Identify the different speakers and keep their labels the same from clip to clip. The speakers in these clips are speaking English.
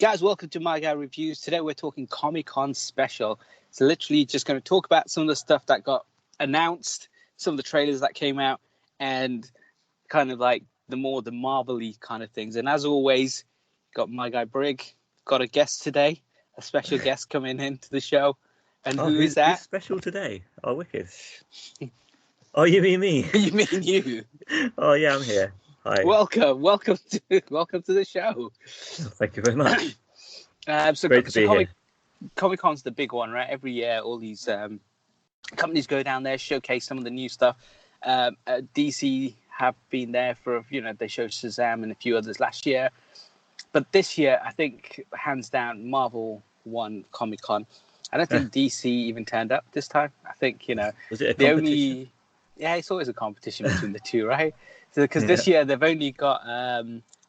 Speaker 1: Guys, welcome to My Guy Reviews. Today we're talking Comic-Con special. So literally just going to talk about some of the stuff that got announced, some of the trailers that came out, and kind of like the Marvel-y kind of things. And as always, got my guy Brig, got a guest today, a special guest coming into the show. And who is that?
Speaker 2: Who's special today? Oh, wicked. Oh, you mean me?
Speaker 1: You mean you?
Speaker 2: Oh, yeah, I'm here. Hi.
Speaker 1: Welcome to the show.
Speaker 2: Thank you very much.
Speaker 1: So
Speaker 2: Great to be here.
Speaker 1: Comic-Con's the big one, right? Every year, all these companies go down there, showcase some of the new stuff. DC have been there for, they showed Shazam and a few others last year. But this year, I think, hands down, Marvel won Comic-Con. I don't think DC even turned up this time. I think,
Speaker 2: Was it a competition?
Speaker 1: Yeah, it's always a competition between the two, right? Because this year, they've only got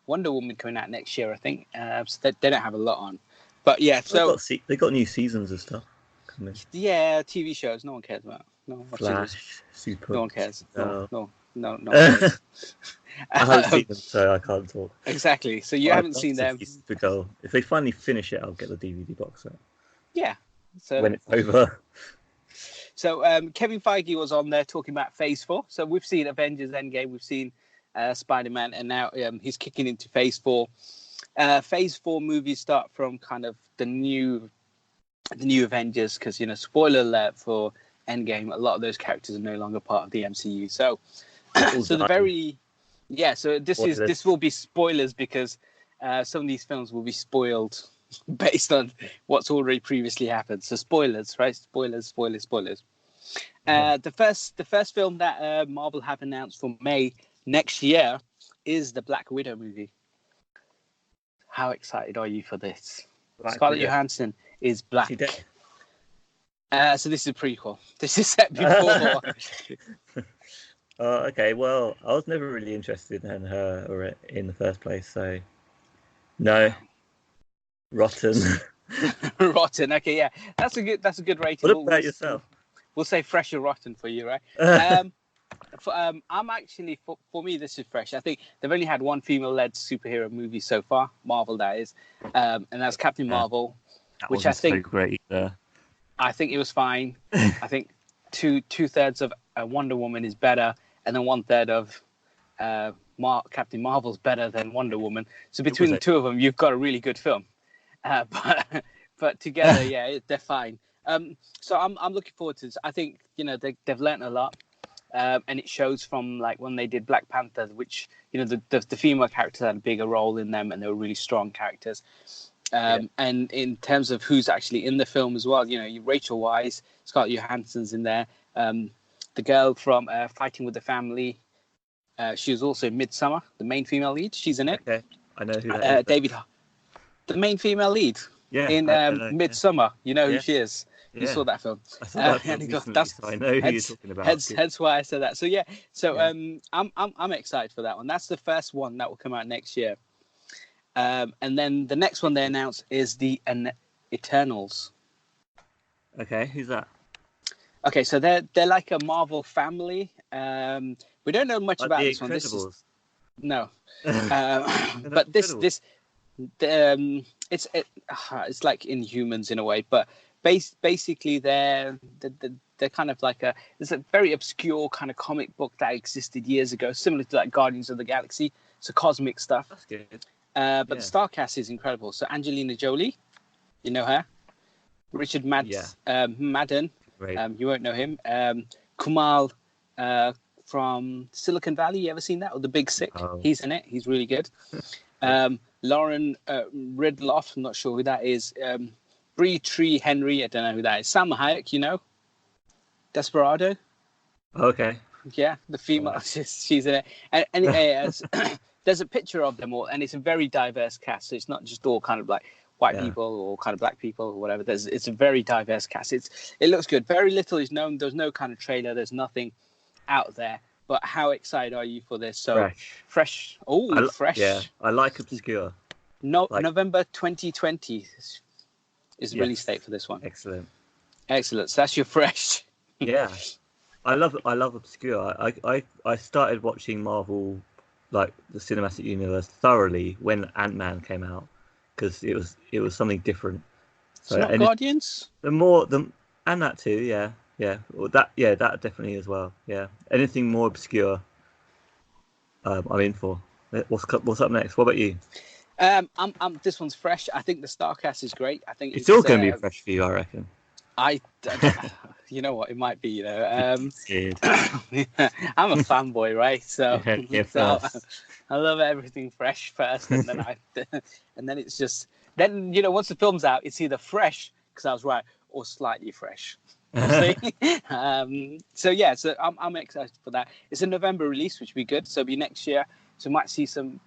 Speaker 1: Wonder Woman coming out next year, I think. So they don't have a lot on. But yeah, so...
Speaker 2: They got new seasons and stuff coming.
Speaker 1: Yeah, TV shows, no one cares about. No one watches
Speaker 2: Flash,
Speaker 1: it.
Speaker 2: Super.
Speaker 1: No one cares. No one cares.
Speaker 2: I haven't seen them, so I can't talk.
Speaker 1: Exactly. So you haven't seen them.
Speaker 2: If they finally finish it, I'll get the DVD box set.
Speaker 1: Yeah. So
Speaker 2: when it's over.
Speaker 1: So Kevin Feige was on there talking about Phase 4. So we've seen Avengers Endgame, we've seen Spider-Man, and now he's kicking into Phase 4. Phase 4 movies start from kind of the new Avengers, because spoiler alert for Endgame, a lot of those characters are no longer part of the MCU. So this will be spoilers, because some of these films will be spoiled based on what's already previously happened. So spoilers, right? Spoilers. The first film that Marvel have announced for May next year is the Black Widow movie. How excited are you for this? Scarlett Johansson is black. So this is a prequel. This is set before.
Speaker 2: Okay. Well, I was never really interested in her or in the first place, so no. Rotten.
Speaker 1: Rotten. Okay, yeah, that's a good rating.
Speaker 2: What about yourself?
Speaker 1: We'll say fresh or rotten for you, right? I'm actually for me this is fresh. I think they've only had one female-led superhero movie so far, Marvel that is, and that's Captain Marvel, which I think
Speaker 2: so great either.
Speaker 1: I think it was fine. I think two-thirds of Wonder Woman is better, and then 1/3 of Captain Marvel's better than Wonder Woman. So between the two of them, you've got a really good film. But together, yeah, they're fine. So I'm looking forward to this. I think they've learnt a lot, and it shows from like when they did Black Panther, which the female characters had a bigger role in them, and they were really strong characters. And in terms of who's actually in the film as well, Rachel Weisz, Scarlett Johansson's in there. The girl from Fighting with the Family, she was also in Midsommar, the main female lead. She's in it.
Speaker 2: Okay, I know who that is.
Speaker 1: The main female lead in Midsommar. You know who she is. You saw that film.
Speaker 2: I saw that film recently, so I know who you're talking about.
Speaker 1: Hence why I said that. So I'm excited for that one. That's the first one that will come out next year. And then the next one they announced is the Eternals.
Speaker 2: Okay, who's that?
Speaker 1: Okay, so they're like a Marvel family. We don't know much about this one. No, but this. It's like Inhumans in a way, but basically they're kind of like it's a very obscure kind of comic book that existed years ago, similar to like Guardians of the Galaxy. So cosmic stuff.
Speaker 2: That's good.
Speaker 1: But the star cast is incredible. So Angelina Jolie, you know her. Richard Madden, you won't know him. Kumail from Silicon Valley, you ever seen that? Or The Big Sick? Oh. He's in it. He's really good. Lauren Ridloff, I'm not sure who that is. Bree Tree Henry, I don't know who that is. Salma Hayek, Desperado.
Speaker 2: Okay.
Speaker 1: Yeah, the female, she's in it. And there's a picture of them all, and it's a very diverse cast. So it's not just all kind of like white people or kind of black people or whatever. It's a very diverse cast. It looks good. Very little is known. There's no kind of trailer. There's nothing out there. But how excited are you for this? So fresh. Oh, fresh.
Speaker 2: Yeah, I like obscure.
Speaker 1: November 2020 is the release date for this one.
Speaker 2: Excellent.
Speaker 1: So that's your fresh.
Speaker 2: Yeah, I love obscure. I started watching Marvel, like the cinematic universe, thoroughly when Ant-Man came out because it was something different.
Speaker 1: It's not Guardians.
Speaker 2: And that too, yeah. Well, that definitely as well. Yeah, anything more obscure, I'm in for. What's up next? What about you?
Speaker 1: This one's fresh. I think the Starcast is great. I think
Speaker 2: It's all going to be fresh for you, I reckon.
Speaker 1: You know what? It might be. I'm a fanboy, right? So, I love everything fresh first, and then it's just once the film's out, it's either fresh because I was right or slightly fresh. So I'm excited for that. It's a November release, which will be good. So it'll be next year. So we might see some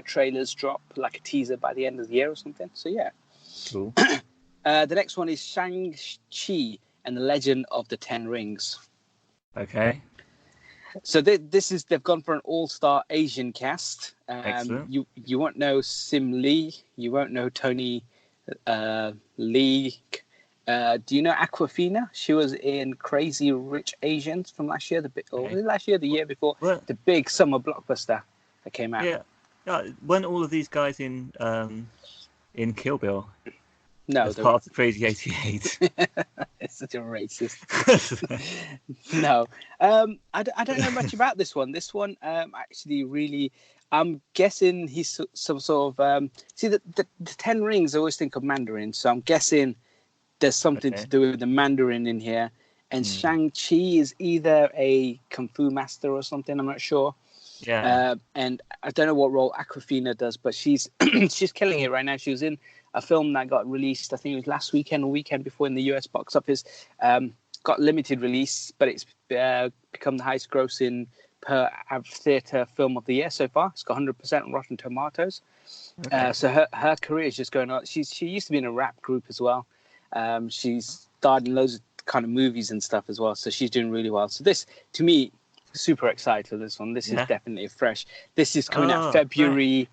Speaker 1: trailers drop, like a teaser by the end of the year or something. So yeah.
Speaker 2: Cool.
Speaker 1: The next one is Shang-Chi and the Legend of the Ten Rings.
Speaker 2: Okay.
Speaker 1: So they've gone for an all-star Asian cast.
Speaker 2: Excellent.
Speaker 1: You won't know Sim Lee. You won't know Tony Lee. Do you know Aquafina? She was in Crazy Rich Asians from last year. The year before, the big summer blockbuster that came out.
Speaker 2: Yeah. Weren't all of these guys in Kill Bill?
Speaker 1: No,
Speaker 2: as part of the Crazy 88.
Speaker 1: It's such a racist. No, I don't know much about this one. This one actually really, I'm guessing he's some sort of see the Ten Rings. I always think of Mandarin, so I'm guessing there's something to do with the Mandarin in here. And Shang-Chi is either a kung fu master or something. I'm not sure.
Speaker 2: Yeah.
Speaker 1: And I don't know what role Aquafina does, but she's she's killing it right now. She was in a film that got released, I think it was last weekend or weekend before in the US box office. Got limited release, but it's become the highest grossing per theatre film of the year so far. It's got 100% on Rotten Tomatoes. Okay. So her career is just going on. She used to be in a rap group as well. She's starred in loads of kind of movies and stuff as well. So she's doing really well. So this, to me, super excited for this one. This is definitely fresh. This is coming out February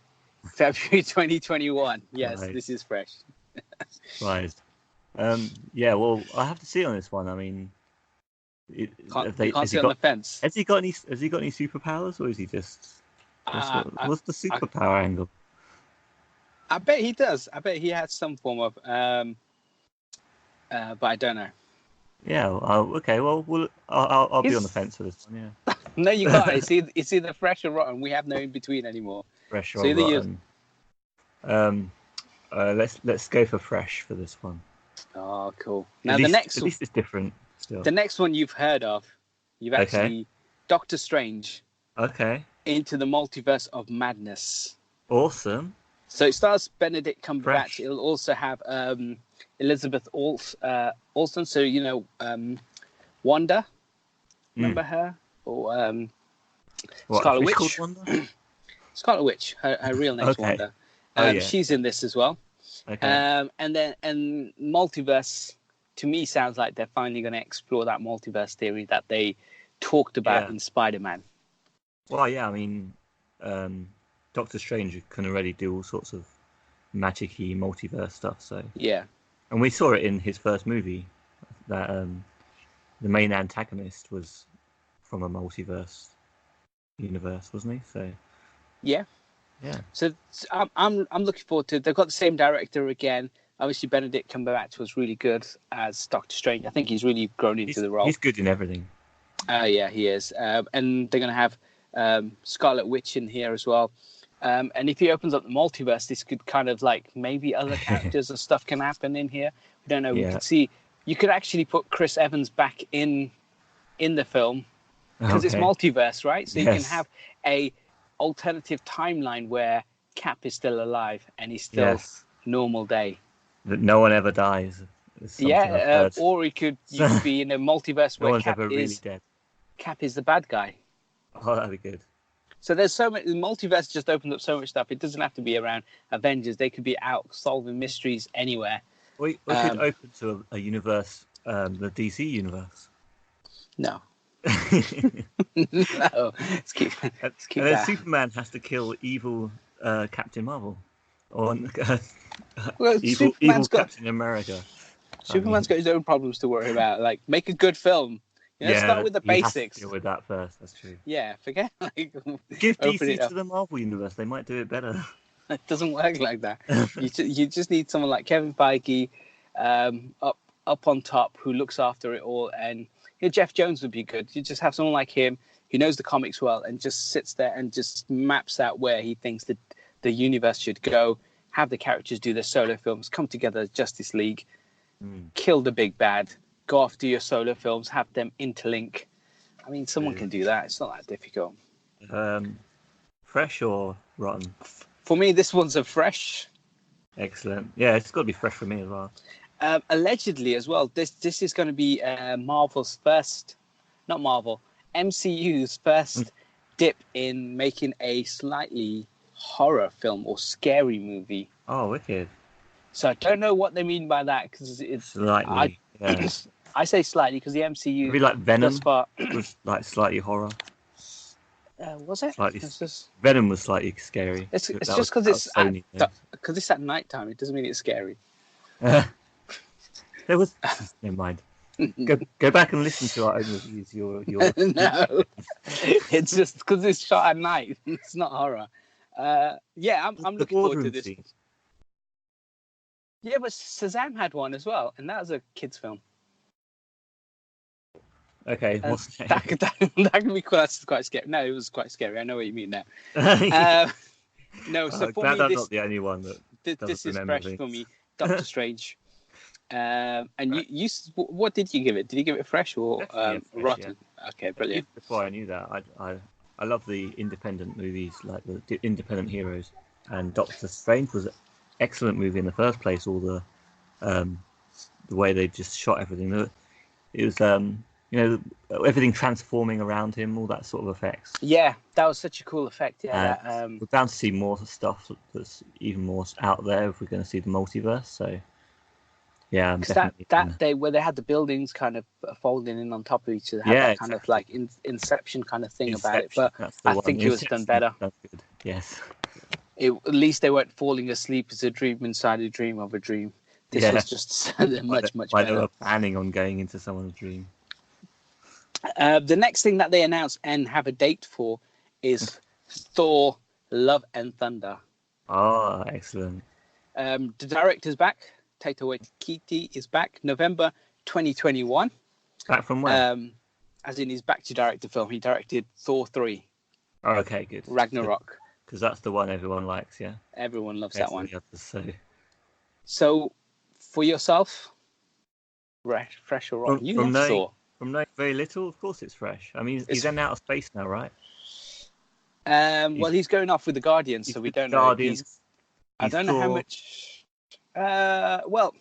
Speaker 1: 2021. Yes, right. This is fresh.
Speaker 2: Right. Yeah, well, I have to see on this one. I mean,
Speaker 1: can't see on the fence.
Speaker 2: Has he got any superpowers, or is he just what's the superpower angle?
Speaker 1: I bet he does. I bet he has some form of but I don't know.
Speaker 2: Yeah. Okay. Well, I'll be on the fence for this one. Yeah.
Speaker 1: No, you got it. It's either fresh or rotten. We have no in between anymore.
Speaker 2: Fresh or rotten. Let's go for fresh for this one.
Speaker 1: Oh, cool.
Speaker 2: Now at least it's different. Still.
Speaker 1: The next one you've heard of, Doctor Strange.
Speaker 2: Okay.
Speaker 1: Into the Multiverse of Madness.
Speaker 2: Awesome.
Speaker 1: So it stars Benedict Cumberbatch. It'll also have Elizabeth Olsen. So Wanda. Remember her? Or Scarlet Witch. Scarlet Witch. Her real name's Wanda. She's in this as well. Okay. And multiverse to me sounds like they're finally going to explore that multiverse theory that they talked about in Spider-Man.
Speaker 2: Well, yeah, I mean, Doctor Strange can already do all sorts of magic-y multiverse stuff. So
Speaker 1: yeah,
Speaker 2: and we saw it in his first movie that the main antagonist was from a multiverse universe, wasn't he? So
Speaker 1: yeah.
Speaker 2: Yeah.
Speaker 1: So I'm looking forward to it. They've got the same director again. Obviously, Benedict Cumberbatch was really good as Doctor Strange. I think he's really grown into the role.
Speaker 2: He's good in everything.
Speaker 1: Yeah, he is. And they're going to have Scarlet Witch in here as well. And if he opens up the multiverse, this could kind of like maybe other characters and stuff can happen in here. We don't know. Yeah. We could see. You could actually put Chris Evans back in the film because it's multiverse, right? So you can have a alternative timeline where Cap is still alive and he's still normal day.
Speaker 2: That no one ever dies.
Speaker 1: Or you could be in a multiverse where Cap
Speaker 2: really dead.
Speaker 1: Cap is the bad guy.
Speaker 2: Oh, that'd be good.
Speaker 1: So there's so much. The multiverse just opens up so much stuff. It doesn't have to be around Avengers. They could be out solving mysteries anywhere.
Speaker 2: We could open to a universe, the DC universe.
Speaker 1: No. No. Let's keep
Speaker 2: and then Superman has to kill evil Captain Marvel. Or evil Captain America.
Speaker 1: Superman's got his own problems to worry about. Like, make a good film. Start with the basics.
Speaker 2: Have to deal with that first. That's true.
Speaker 1: Yeah, forget.
Speaker 2: Give DC to the Marvel universe. They might do it better.
Speaker 1: It doesn't work like that. You just need someone like Kevin Feige up on top who looks after it all. And Jeff Jones would be good. You just have someone like him who knows the comics well and just sits there and just maps out where he thinks that the universe should go, have the characters do their solo films, come together as Justice League, kill the big bad, go off, do your solo films, have them interlink. I mean, someone can do that. It's not that difficult.
Speaker 2: Fresh or rotten?
Speaker 1: For me, this one's a fresh.
Speaker 2: Excellent. Yeah, it's got to be fresh for me as well.
Speaker 1: Allegedly as well, this is going to be Marvel's first, not Marvel, MCU's first dip in making a slightly horror film or scary movie.
Speaker 2: Oh, wicked.
Speaker 1: So I don't know what they mean by that, because it's
Speaker 2: slightly.
Speaker 1: I say slightly because the MCU.
Speaker 2: Maybe like Venom
Speaker 1: thus far,
Speaker 2: was like slightly horror.
Speaker 1: Was it?
Speaker 2: Slightly. Venom was slightly scary.
Speaker 1: It's just because it's at night time. It doesn't mean it's scary.
Speaker 2: There was. Never mind. Go back and listen to our own reviews. Your
Speaker 1: No, it's just because it's shot at night. It's not horror. Yeah, I'm looking forward to this.
Speaker 2: Scene.
Speaker 1: Yeah, but Shazam had one as well, and that was a kids' film.
Speaker 2: Okay,
Speaker 1: that can be quite scary. No, it was quite scary. I know what you mean now. No, so for me,
Speaker 2: I'm not the only one that
Speaker 1: this is fresh for me. Doctor Strange. And you, what did you give it? Did you give it fresh or
Speaker 2: fresh,
Speaker 1: rotten?
Speaker 2: Yeah.
Speaker 1: Okay, brilliant.
Speaker 2: Before I knew that, I love the independent movies, like the independent heroes, and Doctor Strange was an excellent movie in the first place. All the way they just shot everything. It was everything transforming around him, all that sort of effects.
Speaker 1: Yeah, that was such a cool effect. Yeah,
Speaker 2: we're bound to see more stuff that's even more out there if we're going to see the multiverse. So. Yeah,
Speaker 1: that day where they had the buildings kind of folding in on top of each other, had that kind of like Inception kind of thing about it. But I think it was done better.
Speaker 2: That's good. Yes.
Speaker 1: At least they weren't falling asleep as a dream inside a dream of a dream. This was just much better.
Speaker 2: They were planning on going into someone's dream.
Speaker 1: The next thing that they announced and have a date for is Thor: Love and Thunder.
Speaker 2: Oh, excellent.
Speaker 1: The director's back. Taika Waititi is back, November 2021.
Speaker 2: Back from where?
Speaker 1: As in, he's back to direct the film. He directed Thor 3.
Speaker 2: Oh, okay, good.
Speaker 1: Ragnarok.
Speaker 2: Because that's the one everyone likes, yeah?
Speaker 1: Everyone loves that one.
Speaker 2: So,
Speaker 1: for yourself, fresh or wrong? You love Thor.
Speaker 2: From knowing very little, of course it's fresh. I mean, he's in outer space now, right?
Speaker 1: Well, he's going off with the Guardians, so we don't know. I don't know how much... well,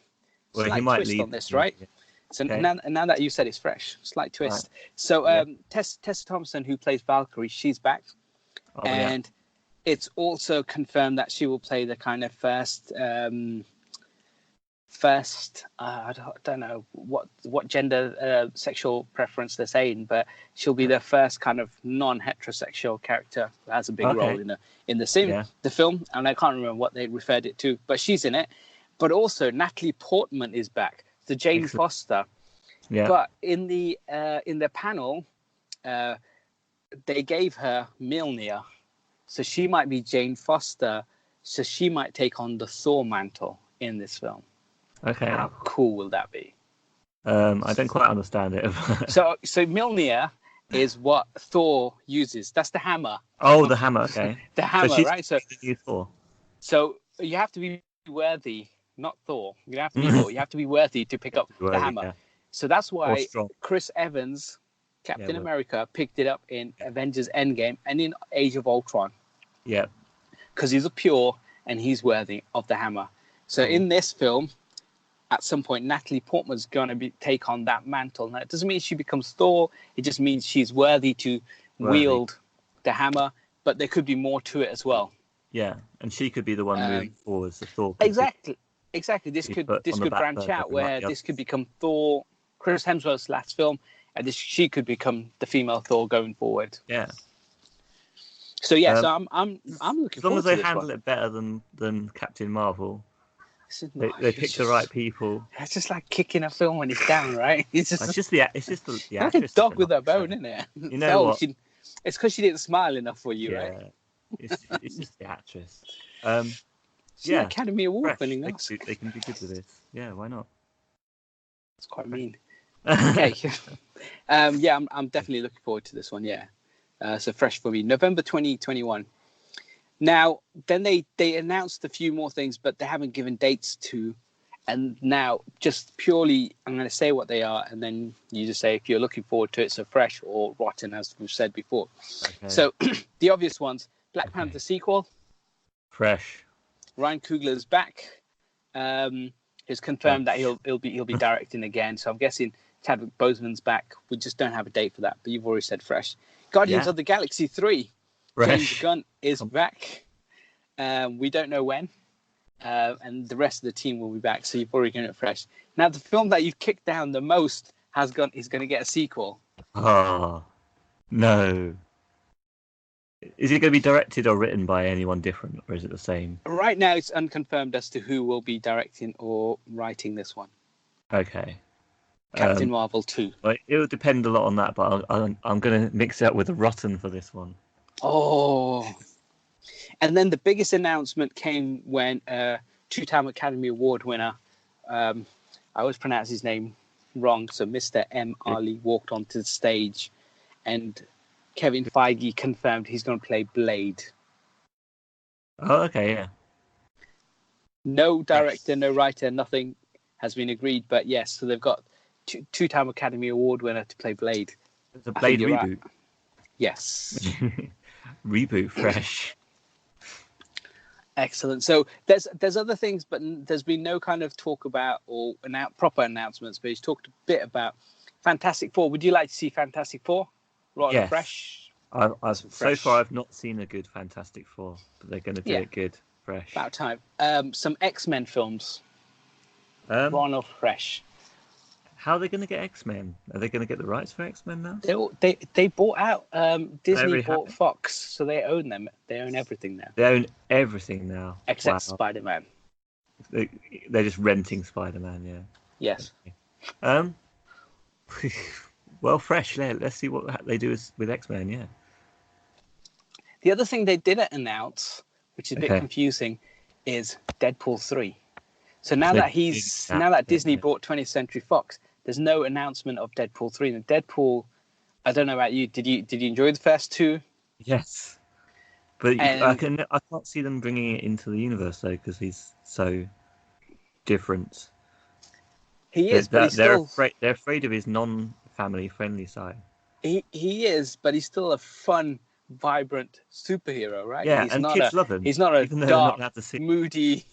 Speaker 2: he might
Speaker 1: twist
Speaker 2: leave
Speaker 1: on this, right?
Speaker 2: Yeah.
Speaker 1: So
Speaker 2: okay.
Speaker 1: now that you said it's fresh, slight twist. Right. So Tessa Thompson, who plays Valkyrie, she's back, and it's also confirmed that she will play the kind of first. I don't know what gender sexual preference they're saying, but she'll be the first kind of non-heterosexual character who has a big role in the film, and I can't remember what they referred it to, but she's in it. But also Natalie Portman is back, the Jane Foster. Yeah. But in the panel, they gave her Mjolnir, so she might be Jane Foster, so she might take on the Thor mantle in this film.
Speaker 2: Okay.
Speaker 1: How cool will that be?
Speaker 2: I don't quite understand it.
Speaker 1: So Mjolnir is what Thor uses. That's the hammer.
Speaker 2: Oh, the hammer. Okay.
Speaker 1: The hammer,
Speaker 2: so
Speaker 1: right? So you have to be worthy, not Thor. You have to be Thor. You have to be worthy to pick up the hammer. Yeah. So that's why Chris Evans, Captain America, picked it up in Avengers Endgame and in Age of Ultron.
Speaker 2: Yeah.
Speaker 1: Because he's a pure and he's worthy of the hammer. So in this film, at some point, Natalie Portman's going to take on that mantle. Now, it doesn't mean she becomes Thor. It just means she's worthy to wield the hammer. But there could be more to it as well.
Speaker 2: Yeah, and she could be the one moving forward. So Thor.
Speaker 1: Exactly. This could branch out where this could become Thor, Chris Hemsworth's last film, and she could become the female Thor going forward.
Speaker 2: Yeah.
Speaker 1: So so I'm looking forward to this.
Speaker 2: As long as they handle it better than Captain Marvel. They pick the right people.
Speaker 1: It's just like kicking a film when it's down, right? It's just
Speaker 2: the
Speaker 1: like a dog with a bone, isn't it?
Speaker 2: You know what?
Speaker 1: It's because she didn't smile enough for you, right?
Speaker 2: It's just the actress.
Speaker 1: It's an
Speaker 2: Yeah,
Speaker 1: Academy Award
Speaker 2: fresh.
Speaker 1: winning
Speaker 2: They
Speaker 1: Oscar.
Speaker 2: they can be good with this. Yeah, why not?
Speaker 1: It's quite mean. Okay. Yeah, I'm definitely looking forward to this one. Yeah. So fresh for me, November 2021. Now, then they announced a few more things, but they haven't given dates to. And now, just purely, I'm going to say what they are, and then you just say if you're looking forward to it. So fresh or rotten, as we've said before.
Speaker 2: Okay.
Speaker 1: So the obvious ones: Black Panther sequel.
Speaker 2: Fresh.
Speaker 1: Ryan Coogler's back. He's confirmed that he'll be directing again. So I'm guessing Chadwick Boseman's back. We just don't have a date for that, but you've already said fresh. Guardians of the Galaxy 3.
Speaker 2: Fresh.
Speaker 1: James Gunn is back. We don't know when. And the rest of the team will be back. So you've already given it fresh. Now, the film that you've kicked down the most is going to get a sequel.
Speaker 2: Oh, no. Is it going to be directed or written by anyone different, or is it the same?
Speaker 1: Right now, it's unconfirmed as to who will be directing or writing this one.
Speaker 2: Okay.
Speaker 1: Captain Marvel 2.
Speaker 2: It will depend a lot on that, but I'm going to mix it up with a rotten for this one.
Speaker 1: Oh. And then the biggest announcement came when two-time Academy Award winner, I always pronounce his name wrong, so Mr. M. Ali walked onto the stage, and Kevin Feige confirmed he's going to play Blade.
Speaker 2: Oh, okay, yeah.
Speaker 1: No director, no writer, nothing has been agreed, but yes, so they've got two-time Academy Award winner to play Blade.
Speaker 2: It's a Blade reboot.
Speaker 1: Right. Yes.
Speaker 2: Reboot, fresh.
Speaker 1: Excellent. So there's other things, but there's been no kind of talk about or proper announcements. But he's talked a bit about Fantastic Four. Would you like to see Fantastic Four? Rotten fresh.
Speaker 2: So far, I've not seen a good Fantastic Four, but they're going to do it good, fresh.
Speaker 1: About time. Some X-Men films. Rotten or fresh.
Speaker 2: How are they going to get X-Men? Are they going to get the rights for X-Men now?
Speaker 1: They bought out. Disney bought Fox, so they own them. They own everything now.
Speaker 2: They own everything now,
Speaker 1: except Spider-Man.
Speaker 2: They're just renting Spider-Man. Yeah.
Speaker 1: Yes.
Speaker 2: Okay. Well, fresh. Let's see what they do with X-Men. Yeah.
Speaker 1: The other thing they didn't announce, which is a bit confusing, is Deadpool 3. So now that Disney bought 20th Century Fox, there's no announcement of Deadpool 3. And Deadpool, I don't know about you. Did you enjoy the first two?
Speaker 2: Yes, but I can't see them bringing it into the universe though, because he's so different.
Speaker 1: He is, but
Speaker 2: they're afraid of his non-family friendly side.
Speaker 1: He is, but he's still a fun, vibrant superhero, right?
Speaker 2: Yeah, kids love him.
Speaker 1: He's not a dark, moody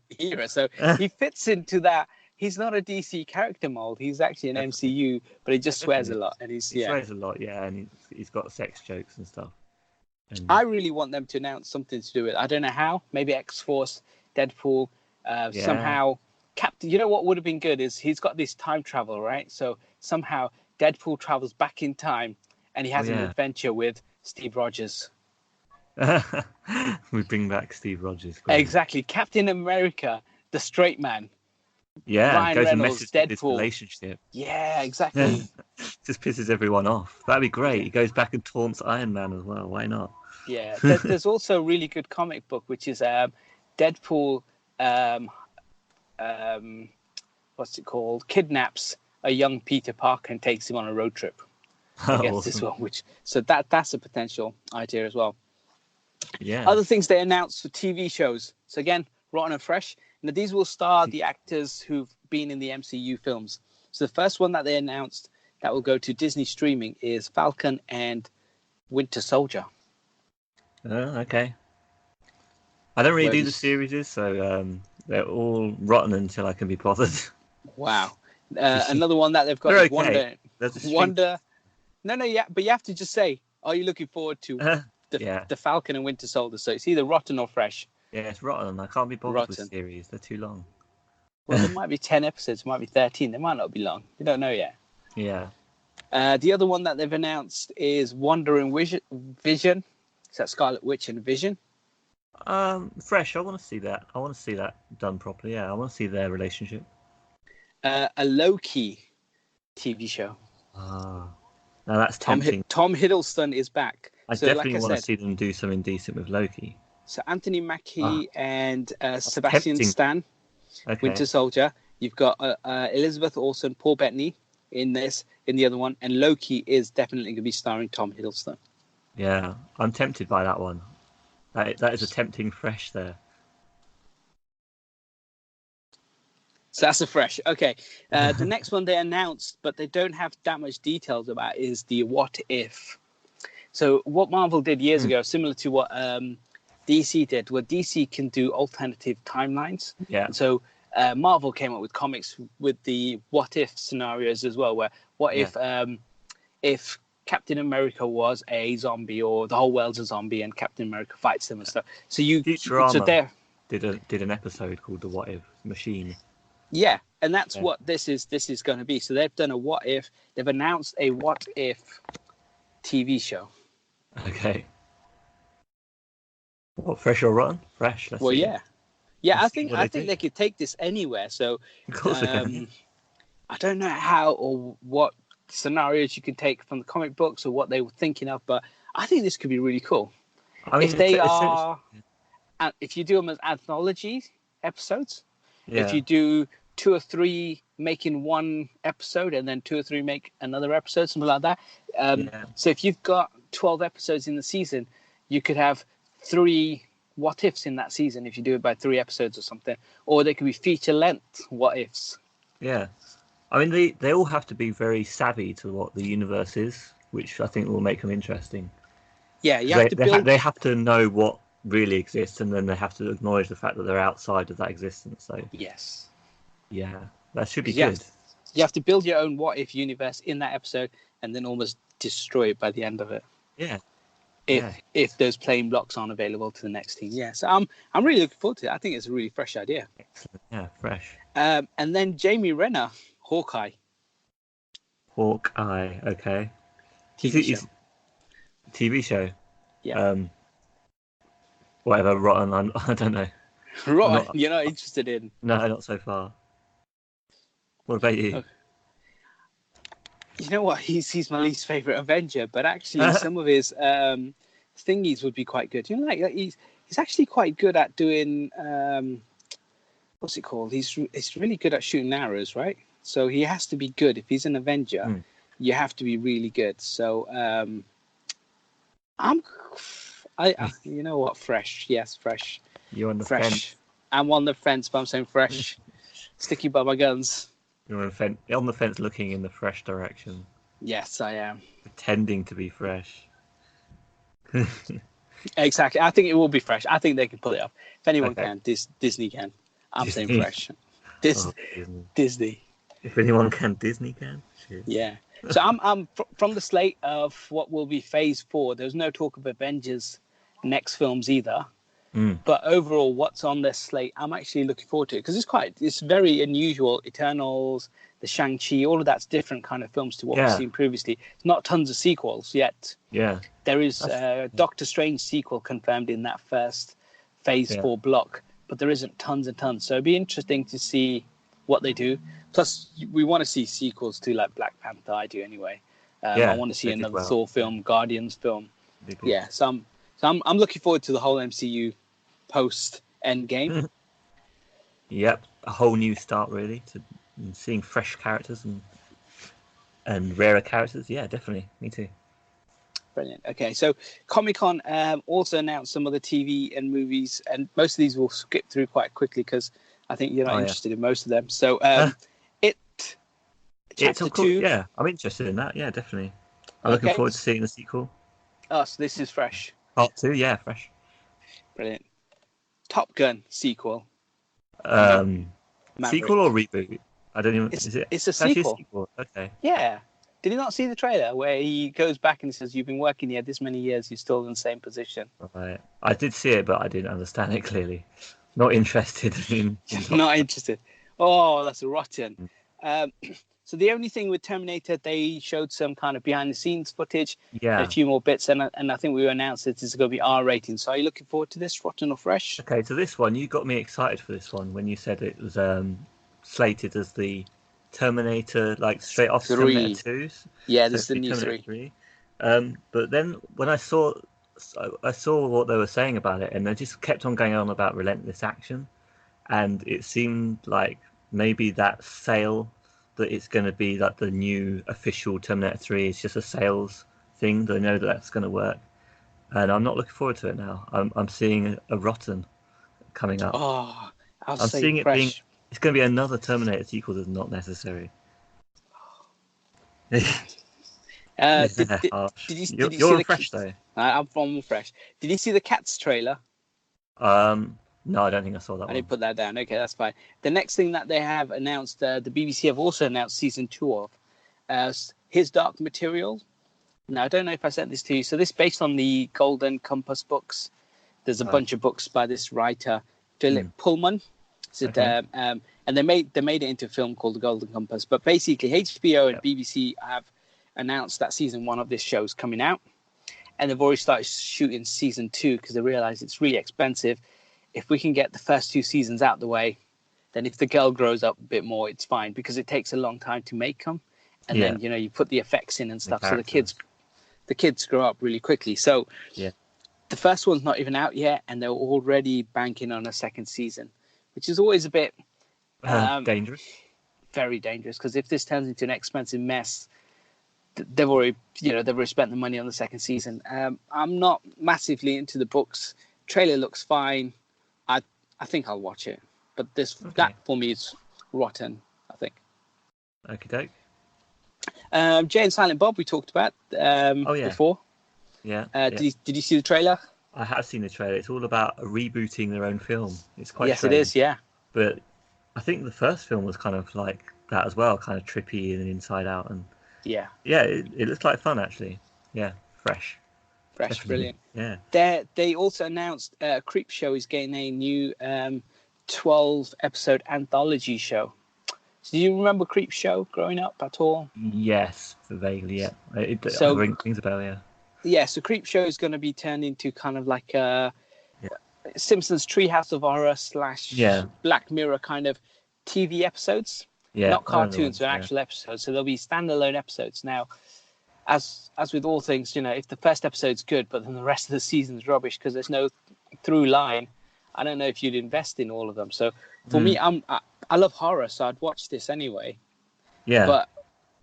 Speaker 1: hero. So he fits into that. He's not a DC character mold. He's actually an MCU, but he just swears a lot. And he
Speaker 2: swears a lot, yeah, and he's got sex jokes and stuff.
Speaker 1: I really want them to announce something to do with it. I don't know how. Maybe X-Force, Deadpool, somehow. Captain. You know what would have been good is he's got this time travel, right? So somehow Deadpool travels back in time, and he has an adventure with Steve Rogers.
Speaker 2: We bring back Steve Rogers.
Speaker 1: Exactly. Captain America, the straight man.
Speaker 2: Yeah,
Speaker 1: Ryan
Speaker 2: goes
Speaker 1: Reynolds,
Speaker 2: and
Speaker 1: Deadpool.
Speaker 2: This relationship.
Speaker 1: Yeah, exactly.
Speaker 2: Just pisses everyone off. That'd be great. He goes back and taunts Iron Man as well. Why not?
Speaker 1: Yeah, there's also a really good comic book, which is Deadpool. What's it called? Kidnaps a young Peter Parker and takes him on a road trip. This one, so that's a potential idea as well.
Speaker 2: Yeah.
Speaker 1: Other things they announced for TV shows. So again, rotten and fresh. Now these will star the actors who've been in the MCU films. So the first one that they announced that will go to Disney streaming is Falcon and Winter Soldier.
Speaker 2: Okay. I don't really do the series, so they're all rotten until I can be bothered. Wow.
Speaker 1: Another one that they've got is Wonder. But you have to just say, are you looking forward to the Falcon and Winter Soldier? So it's either rotten or fresh.
Speaker 2: Yeah, it's rotten. I can't be bothered with series. They're too long.
Speaker 1: Well, there might be 10 episodes, might be 13. They might not be long. You don't know yet.
Speaker 2: Yeah.
Speaker 1: The other one that they've announced is Wonder and Vision. Is that Scarlet Witch and Vision?
Speaker 2: Fresh. I want to see that. I want to see that done properly. Yeah, I want to see their relationship.
Speaker 1: A Loki TV show.
Speaker 2: Now that's tempting.
Speaker 1: Tom Hiddleston is back.
Speaker 2: I definitely want to see them do something decent with Loki.
Speaker 1: So Anthony Mackie and Sebastian
Speaker 2: tempting.
Speaker 1: Stan,
Speaker 2: Okay.
Speaker 1: Winter Soldier. You've got Elizabeth Olsen, Paul Bettany in this, in the other one, and Loki is definitely going to be starring Tom Hiddleston.
Speaker 2: Yeah, I'm tempted by that one. That is a tempting fresh there.
Speaker 1: So that's a fresh. Okay. The next one they announced, but they don't have that much details about, is the What If. So what Marvel did years ago, similar to what DC did, where DC can do alternative timelines.
Speaker 2: Yeah.
Speaker 1: And so Marvel came up with comics with the What If scenarios as well, where what if Captain America was a zombie, or the whole world's a zombie and Captain America fights them and stuff. So
Speaker 2: Futurama did an episode called The What If Machine.
Speaker 1: Yeah, and that's what this is going to be. So they've done a What If. They've announced a What If TV show.
Speaker 2: Okay. What, fresh or rotten? Fresh. Let's see.
Speaker 1: I think they could take this anywhere. So
Speaker 2: of course they can.
Speaker 1: I don't know how or what scenarios you could take from the comic books or what they were thinking of, but I think this could be really cool. I mean, if you do them as anthology episodes, if you do 2 or 3 making one episode and then 2 or 3 make another episode, something like that. So if you've got 12 episodes in the season, you could have 3 what ifs in that season if you do it by 3 episodes or something, or they could be feature length what ifs.
Speaker 2: Yeah, I mean they all have to be very savvy to what the universe is, which I think will make them interesting.
Speaker 1: Yeah,
Speaker 2: they have to know what really exists, and then they have to acknowledge the fact that they're outside of that existence. So
Speaker 1: yes,
Speaker 2: yeah, that should be good.
Speaker 1: You have to build your own what if universe in that episode, and then almost destroy it by the end of it.
Speaker 2: Yeah.
Speaker 1: If those playing blocks aren't available to the next team. Yeah, so I'm really looking forward to it. I think it's a really fresh idea.
Speaker 2: Excellent. Yeah, fresh.
Speaker 1: And then Jamie Renner, Hawkeye,
Speaker 2: okay. TV show.
Speaker 1: Yeah.
Speaker 2: Whatever, rotten. I don't know.
Speaker 1: Rotten. You're not interested in?
Speaker 2: No, not so far. What about you?
Speaker 1: Okay. You know what? He's my least favorite Avenger, but actually some of his thingies would be quite good. You know, like he's actually quite good at doing what's it called? He's really good at shooting arrows, right? So he has to be good. If he's an Avenger, you have to be really good. So you know what? Fresh, yes, fresh.
Speaker 2: You're on the
Speaker 1: fresh.
Speaker 2: Fence.
Speaker 1: I'm on the fence, but I'm saying fresh. Sticky by my guns.
Speaker 2: You're on the fence, looking in the fresh direction.
Speaker 1: Yes, I am.
Speaker 2: Pretending to be fresh.
Speaker 1: Exactly. I think it will be fresh. I think they can pull it off. If anyone can, Disney can. I'm saying fresh. Disney.
Speaker 2: If anyone can, Disney can. Shit.
Speaker 1: Yeah. So I'm from the slate of what will be Phase 4. There's no talk of Avengers next films either. But overall, what's on this slate, I'm actually looking forward to it because it's very unusual. Eternals, the Shang-Chi, all of that's different kind of films to what we've seen previously. It's not tons of sequels yet.
Speaker 2: Yeah.
Speaker 1: There is Doctor Strange sequel confirmed in that first Phase 4 block, but there isn't tons and tons. So it'd be interesting to see what they do. Plus, we want to see sequels to like Black Panther. I do anyway. I want to see another Thor film, Guardians film. Yeah, so I'm looking forward to the whole MCU post Endgame.
Speaker 2: Yep, a whole new start really, to seeing fresh characters and rarer characters. Yeah, definitely, me too.
Speaker 1: Brilliant. Okay, so Comic-Con also announced some of the TV and movies, and most of these we'll skip through quite quickly because I think you're not interested in most of them. So Chapter 2.
Speaker 2: Yeah, I'm interested in that. Yeah, definitely. I'm looking forward to seeing the sequel.
Speaker 1: Oh, so this is fresh.
Speaker 2: Part 2, yeah, fresh.
Speaker 1: Brilliant. Top Gun sequel.
Speaker 2: Sequel or reboot? I don't even.
Speaker 1: It's a sequel.
Speaker 2: Okay.
Speaker 1: Yeah. Did you not see the trailer where he goes back and he says, "You've been working here this many years. You're still in the same position."
Speaker 2: Right. I did see it, but I didn't understand it clearly. Not interested in.
Speaker 1: Not interested. Oh, that's rotten. So the only thing with Terminator, they showed some kind of behind-the-scenes footage, and a few more bits, and I think we announced that it's going to be R rating. So are you looking forward to this, rotten or fresh?
Speaker 2: Okay, so this one, you got me excited for this one when you said it was slated as the Terminator, like straight off 3. Terminator 2s.
Speaker 1: Yeah, this is the new 3.
Speaker 2: But then when I saw So I saw what they were saying about it, and they just kept on going on about relentless action, and it seemed like maybe that sale that it's going to be like the new official Terminator 3 is just a sales thing. They know that that's going to work, and I'm not looking forward to it now. I'm seeing a rotten coming up.
Speaker 1: Oh, I'll
Speaker 2: I'm
Speaker 1: say
Speaker 2: seeing it being.
Speaker 1: fresh.
Speaker 2: It's going to be another Terminator sequel that's not necessary.
Speaker 1: Uh, did,
Speaker 2: Yeah,
Speaker 1: did,
Speaker 2: harsh.
Speaker 1: did you
Speaker 2: You're
Speaker 1: see
Speaker 2: on
Speaker 1: the?
Speaker 2: fresh though.
Speaker 1: I'm from fresh. Did you see the Cats trailer?
Speaker 2: No, I don't think I saw that
Speaker 1: I
Speaker 2: one.
Speaker 1: didn't put that down. Okay, that's fine. The next thing that they have announced, the BBC have also announced season 2 of His Dark Material. Now, I don't know if I sent this to you. So this is based on the Golden Compass books. There's a bunch of books by this writer, Philip Pullman.
Speaker 2: Okay.
Speaker 1: And they made it into a film called The Golden Compass. But basically, HBO and BBC have announced that season 1 of this show is coming out. And they've already started shooting season 2 because they realize it's really expensive. If we can get the first 2 seasons out the way, then if the girl grows up a bit more, it's fine because it takes a long time to make them. And then, you put the effects in and stuff. So the kids grow up really quickly. So the first one's not even out yet, and they're already banking on a second season, which is always a bit
Speaker 2: dangerous.
Speaker 1: Very dangerous. Because if this turns into an expensive mess, they've already spent the money on the second season. I'm not massively into the books. Trailer looks fine. I think I'll watch it, but that for me is rotten, I think.
Speaker 2: Okay,
Speaker 1: Jay and Silent Bob we talked about before.
Speaker 2: Yeah.
Speaker 1: Did you see the trailer?
Speaker 2: I have seen the trailer. It's all about rebooting their own film. It's quite
Speaker 1: Yes,
Speaker 2: strange.
Speaker 1: it is. Yeah.
Speaker 2: But I think the first film was kind of like that as well, kind of trippy and Inside Out, and it looks like fun actually. Yeah, fresh,
Speaker 1: brilliant.
Speaker 2: Yeah.
Speaker 1: They also announced Creep Show is getting a new 12-episode anthology show. So do you remember Creep Show growing up at all?
Speaker 2: Yes, vaguely. Yeah, it rings a bell. Yeah.
Speaker 1: Yeah, so Creep Show is going to be turned into kind of like a Simpsons Treehouse of Horror / Black Mirror kind of TV episodes.
Speaker 2: Yeah,
Speaker 1: not cartoons, but actual episodes. So there'll be standalone episodes. Now, as with all things, if the first episode's good, but then the rest of the season's rubbish because there's no through line, I don't know if you'd invest in all of them. So for me, I love horror, so I'd watch this anyway.
Speaker 2: Yeah.
Speaker 1: But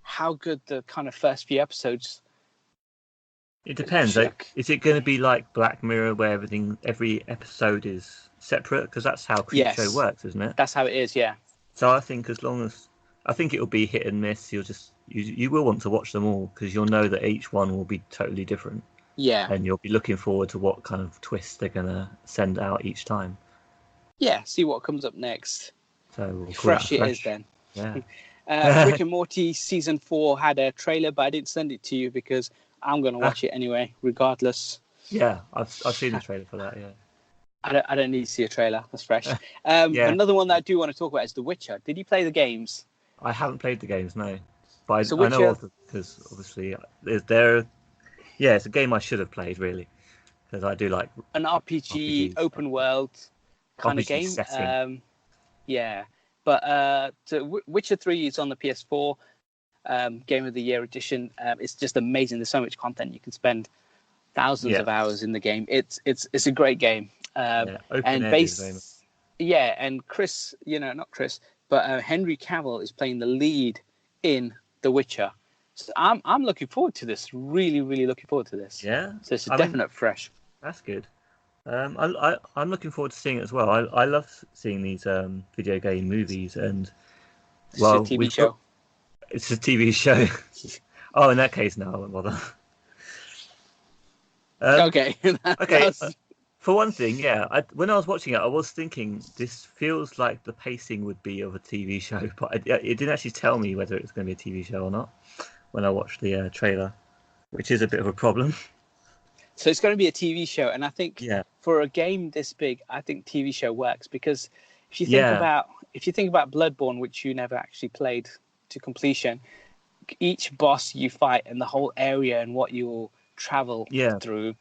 Speaker 1: how good the kind of first few episodes?
Speaker 2: It depends. Like, is it going to be like Black Mirror, where every episode is separate? Because that's how Creep Show works, isn't it?
Speaker 1: That's how it is. Yeah.
Speaker 2: So I think it'll be hit and miss. You will want to watch them all because you'll know that each one will be totally different.
Speaker 1: Yeah.
Speaker 2: And you'll be looking forward to what kind of twists they're going to send out each time.
Speaker 1: Yeah. See what comes up next.
Speaker 2: So
Speaker 1: fresh it is then.
Speaker 2: Yeah.
Speaker 1: Rick and Morty season 4 had a trailer, but I didn't send it to you because I'm going to watch it anyway, regardless.
Speaker 2: Yeah, I've seen the trailer for that. Yeah.
Speaker 1: I don't need to see a trailer. That's fresh. Another one that I do want to talk about is The Witcher. Did you play the games?
Speaker 2: I haven't played the games, no. But I know of them because obviously it's a game I should have played really because I do like
Speaker 1: an RPG open world kind of game.
Speaker 2: Setting.
Speaker 1: But Witcher 3 is on the PS4 Game of the Year edition. It's just amazing. There's so much content. You can spend thousands of hours in the game. It's a great game. And Chris, not Chris, but Henry Cavill is playing the lead in The Witcher. So I'm looking forward to this. Really, really looking forward to this.
Speaker 2: Yeah.
Speaker 1: So it's a definite fresh.
Speaker 2: That's good. I'm looking forward to seeing it as well. I love seeing these video game movies and
Speaker 1: it's a TV show.
Speaker 2: It's a TV show. Oh, in that case, no, I won't bother.
Speaker 1: Okay.
Speaker 2: Okay. For one thing, when I was watching it, I was thinking this feels like the pacing would be of a TV show, but it didn't actually tell me whether it was going to be a TV show or not when I watched the trailer, which is a bit of a problem.
Speaker 1: So it's going to be a TV show, and I think for a game this big, I think TV show works because if you think about Bloodborne, which you never actually played to completion, each boss you fight and the whole area and what you'll travel through,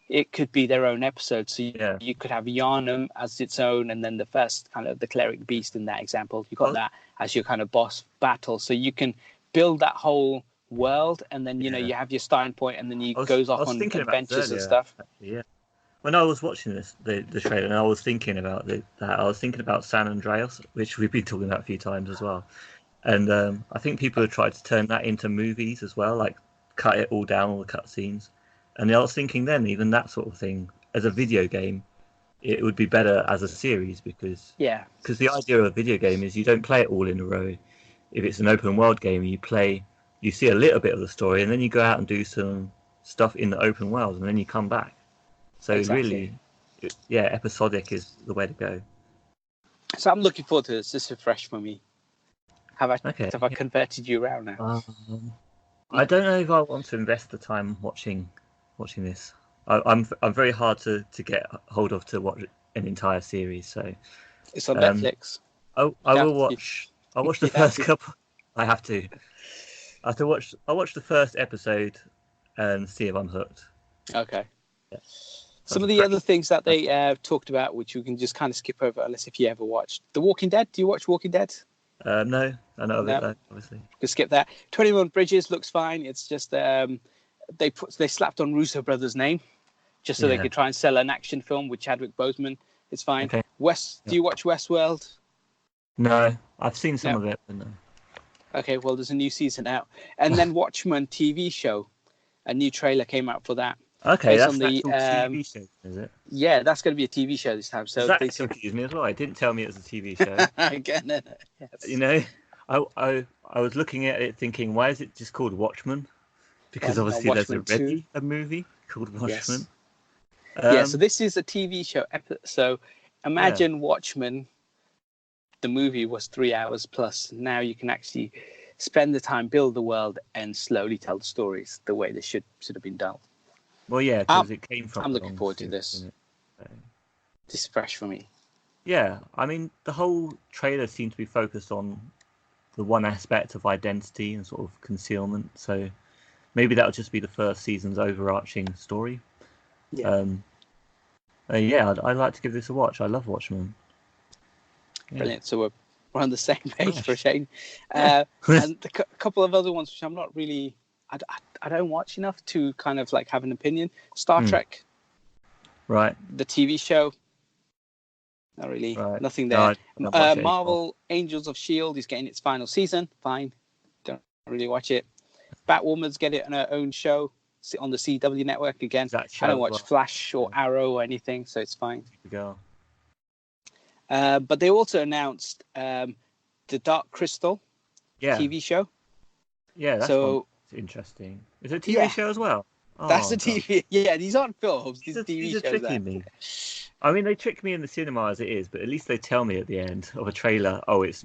Speaker 1: it could be their own episode. So you could have Yharnam as its own, and then the first kind of the cleric beast in that example, you got that as your kind of boss battle. So you can build that whole world, and then
Speaker 2: Yeah.
Speaker 1: you have your starting point, and then you
Speaker 2: I
Speaker 1: goes off
Speaker 2: was
Speaker 1: on
Speaker 2: thinking about this
Speaker 1: adventures and
Speaker 2: earlier,
Speaker 1: stuff.
Speaker 2: actually, yeah. When I was watching the trailer, and I was thinking about that, I was thinking about San Andreas, which we've been talking about a few times as well. And I think people have tried to turn that into movies as well, like cut it all down, all the cutscenes. And I was thinking then, even that sort of thing, as a video game, it would be better as a series because the idea of a video game is you don't play it all in a row. If it's an open world game, you see a little bit of the story, and then you go out and do some stuff in the open world, and then you come back. So
Speaker 1: Exactly.
Speaker 2: really, episodic is the way to go.
Speaker 1: So I'm looking forward to this. This is fresh for me. Have I
Speaker 2: Okay.
Speaker 1: converted you around now?
Speaker 2: I don't know if I want to invest the time watching this. I'm very hard to get hold of to watch an entire series. So
Speaker 1: It's on
Speaker 2: um,
Speaker 1: Netflix.
Speaker 2: I will watch. I'll watch the first couple. I have to. I have to watch. I'll watch the first episode and see if I'm hooked.
Speaker 1: Okay.
Speaker 2: Yeah.
Speaker 1: Some of the other things that they talked about, which we can just kind of skip over, unless if you ever watched The Walking Dead. Do you watch Walking Dead?
Speaker 2: No, I know of it though, obviously.
Speaker 1: Can skip that. 21 Bridges looks fine. It's just they slapped on Russo brothers' name just so they could try and sell an action film with Chadwick Boseman. It's fine.
Speaker 2: Okay.
Speaker 1: Do you watch Westworld?
Speaker 2: No, I've seen some of it, but no.
Speaker 1: Okay, well, there's a new season out, and then Watchmen TV show. A new trailer came out for that.
Speaker 2: Okay, that's an actual TV show, is it?
Speaker 1: Yeah, that's going to be a TV show this time. So
Speaker 2: that confused me as well. It didn't tell me it was a TV show.
Speaker 1: Again, yes.
Speaker 2: You know, I was looking at it thinking, why is it just called Watchmen? Because obviously there's already a movie called Watchmen.
Speaker 1: Yes. So this is a TV show. So imagine Watchmen. The movie was 3 hours plus. Now you can actually spend the time, build the world, and slowly tell the stories the way they should have been done.
Speaker 2: Well, yeah, because it came from.
Speaker 1: I'm looking forward to this. This is fresh for me.
Speaker 2: Yeah, I mean, the whole trailer seemed to be focused on the one aspect of identity and sort of concealment. So maybe that'll just be the first season's overarching story. Yeah. I'd like to give this a watch. I love Watchmen.
Speaker 1: Yeah. Brilliant. So we're on the same page for a change. And a couple of other ones which I'm not really. I don't watch enough to kind of like have an opinion. Star Trek. Right. The TV show. Not really. Right. Nothing there. No, Marvel Angels of S.H.I.E.L.D. is getting its final season. Fine. Don't really watch it. Batwoman's getting it on her own show on the CW network again. I don't watch Flash or Arrow or anything, so it's fine.
Speaker 2: Go.
Speaker 1: But they also announced the Dark Crystal TV show.
Speaker 2: Yeah, that's interesting. Is it a TV show as well?
Speaker 1: That's a TV. Yeah, these aren't films. These are TV shows.
Speaker 2: Tricking me. I mean, they trick me in the cinema as it is, but at least they tell me at the end of a trailer, it's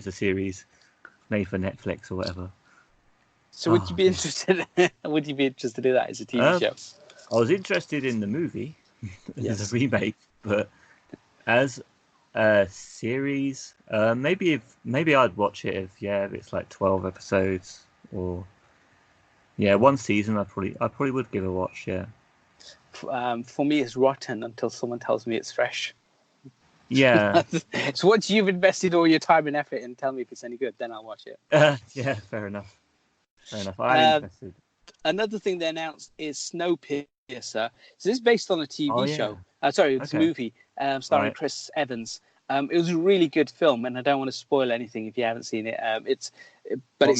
Speaker 2: a series made for Netflix or whatever.
Speaker 1: So would you be interested? Would you be interested in that as a TV show?
Speaker 2: I was interested in the movie as a remake, but as a series, maybe I'd watch it if it's like 12 episodes or one season. I probably would give a watch. Yeah.
Speaker 1: For me, it's rotten until someone tells me it's fresh.
Speaker 2: Yeah.
Speaker 1: So once you've invested all your time and effort and tell me if it's any good, then I'll watch it.
Speaker 2: Yeah, fair enough. I'm interested.
Speaker 1: Another thing they announced is Snowpiercer. So this is based on a TV show. It's a movie starring Chris Evans. It was a really good film, and I don't want to spoil anything if you haven't seen it. It's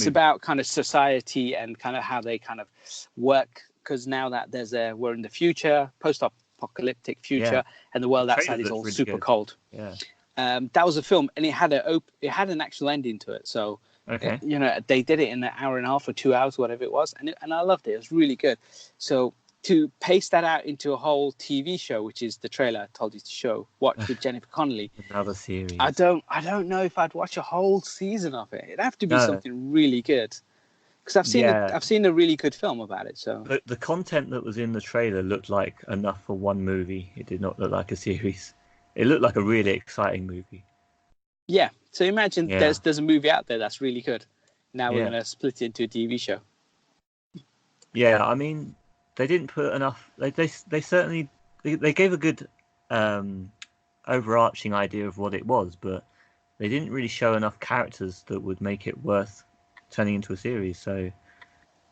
Speaker 1: about kind of society and kind of how they kind of work. Because now that we're in the future, post-apocalyptic future, and the world outside is all really super cold.
Speaker 2: Yeah.
Speaker 1: That was a film, and it had an actual ending to it. So, they did it in an hour and a half or 2 hours, whatever it was, and I loved it. It was really good. So to paste that out into a whole TV show, which is the trailer I told you to watch with Jennifer Connelly.
Speaker 2: Another series.
Speaker 1: I don't know if I'd watch a whole season of it. It'd have to be something really good. Because I've seen a really good film about it. So
Speaker 2: the content that was in the trailer looked like enough for one movie. It did not look like a series. It looked like a really exciting movie. Yeah.
Speaker 1: So imagine there's a movie out there that's really good. Now we're going to split it into a TV show.
Speaker 2: Yeah, I mean, they didn't put enough. They certainly they gave a good overarching idea of what it was, but they didn't really show enough characters that would make it worth turning into a series. So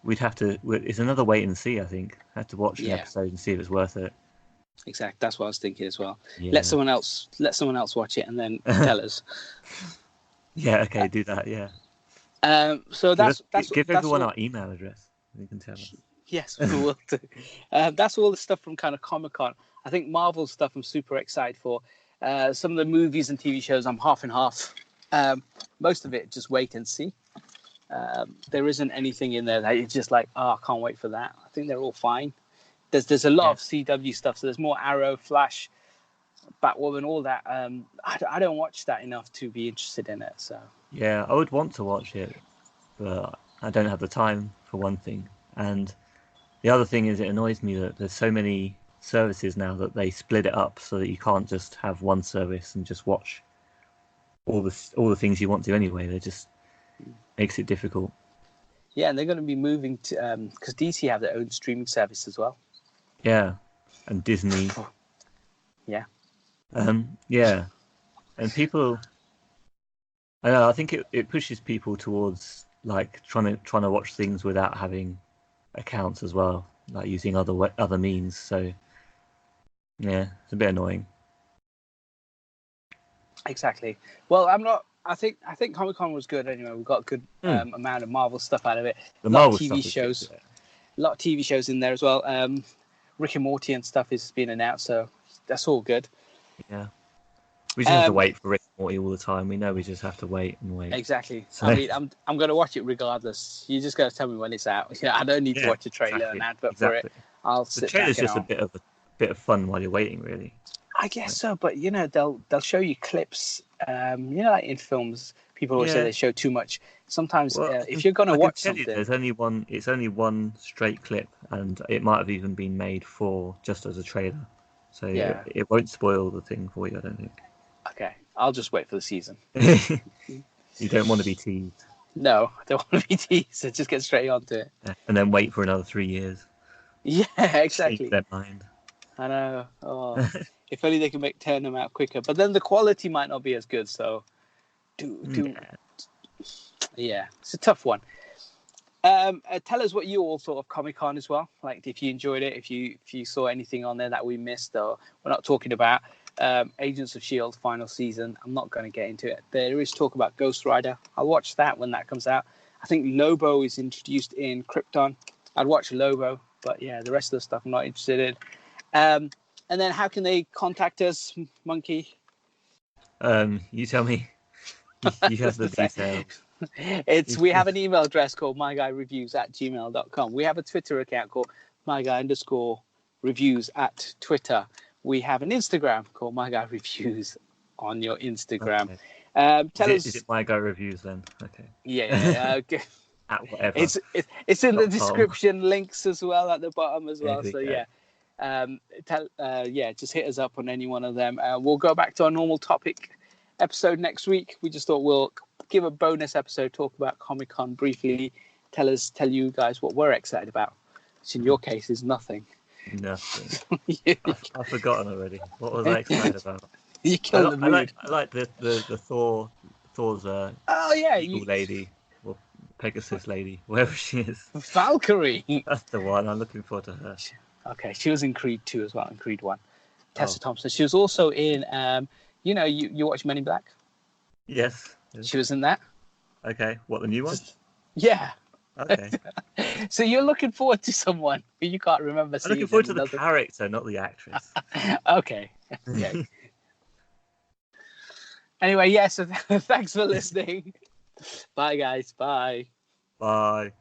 Speaker 2: we'd have to. It's another wait and see. I think have to watch an
Speaker 1: Yeah.
Speaker 2: episode and see if it's worth it.
Speaker 1: Exactly. That's what I was thinking as well.
Speaker 2: Yeah.
Speaker 1: Let someone else watch it and then tell us.
Speaker 2: Yeah. Okay. Do that. Yeah.
Speaker 1: So
Speaker 2: give everyone
Speaker 1: all,
Speaker 2: our email address. You can tell us.
Speaker 1: Yes, we will do. That's all the stuff from kind of Comic-Con. I think Marvel stuff I'm super excited for. Some of the movies and TV shows I'm half and half. Most of it just wait and see. There isn't anything in there that you're just like, I can't wait for that. I think they're all fine. There's a lot of CW stuff, so there's more Arrow, Flash, Batwoman, all that. I don't watch that enough to be interested in it. So
Speaker 2: Yeah, I would want to watch it, but I don't have the time for one thing, and the other thing is it annoys me that there's so many services now that they split it up so that you can't just have one service and just watch all the things you want to anyway. They just makes it difficult.
Speaker 1: yeah, and they're going to be moving to because DC have their own streaming service as well.
Speaker 2: Yeah, and Disney.
Speaker 1: Yeah.
Speaker 2: Yeah, and people. I know. I think it pushes people towards like trying to watch things without having accounts as well, like using other means. So yeah, it's a bit annoying.
Speaker 1: Exactly. Well, I think Comic-Con was good anyway. We got a good amount of Marvel stuff out of it.
Speaker 2: The
Speaker 1: a lot
Speaker 2: Marvel
Speaker 1: of TV
Speaker 2: stuff
Speaker 1: shows.
Speaker 2: Is good, yeah.
Speaker 1: A lot of TV shows in there as well. Rick and Morty and stuff is being announced, so that's all good.
Speaker 2: Yeah. We just have to wait for Rick and Morty all the time. We know we just have to wait and wait.
Speaker 1: Exactly.
Speaker 2: So...
Speaker 1: I mean, I'm going to watch it regardless. You just got to tell me when it's out. I don't need to watch a trailer and advert for it. I'll sit back.
Speaker 2: The trailer's just a bit of fun while you're waiting, really.
Speaker 1: I guess so, but they'll show you clips. Like in films, people always say they show too much. Sometimes, if you're going to watch something,
Speaker 2: there's only one. It's only one straight clip, and it might have even been made for just as a trailer. So it won't spoil the thing for you, I don't think.
Speaker 1: Okay, I'll just wait for the season.
Speaker 2: You don't want to be teased.
Speaker 1: No, I don't want to be teased. So just get straight onto it.
Speaker 2: And then wait for another 3 years.
Speaker 1: Yeah, exactly.
Speaker 2: Change their mind.
Speaker 1: I know. Oh, if only they can turn them out quicker. But then the quality might not be as good. So, yeah, it's a tough one. Tell us what you all thought of Comic-Con as well. Like, if you enjoyed it, if you saw anything on there that we missed or we're not talking about. Agents of S.H.I.E.L.D. final season. I'm not going to get into it. There is talk about Ghost Rider. I'll watch that when that comes out. I think Lobo is introduced in Krypton. I'd watch Lobo, but yeah, the rest of the stuff I'm not interested in. And then how can they contact us, Monkey?
Speaker 2: You tell me. You have the details.
Speaker 1: We have an email address called myguyReviews@gmail.com. We have a Twitter account called myguy_reviews at Twitter. We have an Instagram called myguyReviews on your Instagram.
Speaker 2: Okay. Is it My Guy Reviews then? Okay.
Speaker 1: Yeah. Okay.
Speaker 2: At whatever.
Speaker 1: It's in the description, links as well at the bottom as well. So just hit us up on any one of them. We'll go back to our normal topic episode next week. We just thought we'll give a bonus episode, talk about Comic-Con briefly, tell you guys what we're excited about, which in your case is nothing.
Speaker 2: Nothing. I've forgotten already. What was I excited about?
Speaker 1: You killed the mood.
Speaker 2: I like the Thor's eagle lady, or Pegasus lady, wherever she is.
Speaker 1: Valkyrie.
Speaker 2: That's the one. I'm looking forward to her.
Speaker 1: Okay, she was in Creed 2 as well, in Creed 1. Tessa Thompson. She was also in, you watch Men in Black?
Speaker 2: Yes.
Speaker 1: She was in that.
Speaker 2: Okay, what, the new one?
Speaker 1: Yeah.
Speaker 2: Okay.
Speaker 1: So you're looking forward to someone who you can't remember.
Speaker 2: I'm looking forward to the character, not the actress.
Speaker 1: Okay. Anyway, so thanks for listening. Bye, guys. Bye.
Speaker 2: Bye.